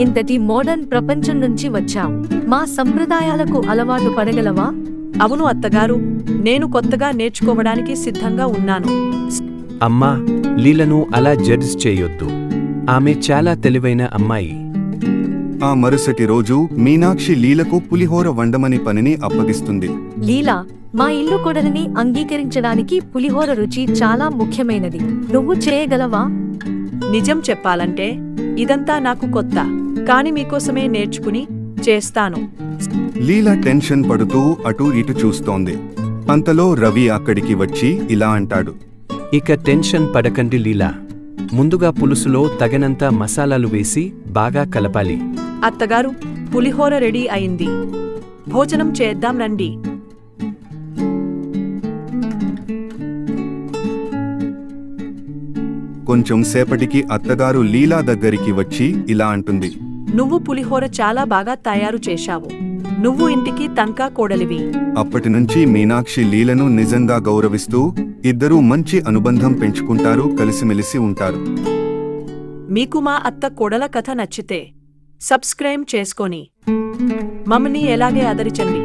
ఇంతటి మోడర్న్ ప్రపంచం నుంచి వచ్చావు. మా సంప్రదాయాలకు అలవాటు పడగలవా? అవును అత్తగారు, నేను కొత్తగా నేర్చుకోవడానికి సిద్ధంగా ఉన్నాను. అమ్మా, లీలను అలా జడ్జ్ చేయొద్దు. ఆమె చాలా తెలివైన అమ్మాయి. ఆ మరుసటి రోజు మీనాక్షి లీలకు పులిహోర వండమని పనిని అప్పగిస్తుంది. లీలా, మా ఇల్లు కొడలిని అంగీకరించడానికి పులిహోర రుచి చాలా ముఖ్యమైనది. నువ్వు చేయగలవా? నిజం చెప్పాలంటే ఇదంతా నాకు కొత్త, కాని మీకోసమే నేర్చుకుని చేస్తాను. లీలా టెన్షన్ పడుతూ అటూ ఇటు చూస్తోంది. అంతలో రవి అక్కడికి వచ్చి ఇలా అంటాడు. ఇక టెన్షన్ పడకండి లీలా. ముందుగా పులుసులో తగినంత మసాలాలు వేసి బాగా కలపాలి. అత్తగారు, పులిహోర రెడీ అయింది. భోజనం చేద్దాం రండి. కొంచెం సేపటికి అత్తగారు లీలా దగ్గరికి వచ్చి ఇలా అంటుంది. నువ్వు పులిహోర చాలా బాగా తయారు చేశావు. నువ్వు ఇంటికి తనకా కోడలివి. అప్పటినుంచి మీనాక్షి లీలను నిజంగా గౌరవిస్తూ ఇద్దరూ మంచి అనుబంధం పెంచుకుంటారు, కలిసిమెలిసి ఉంటారు. మీకు మా అత్త కోడల కథ నచ్చితే సబ్స్క్రైబ్ చేసుకొని మమ్మల్ని ఎలాగే ఆదరించండి.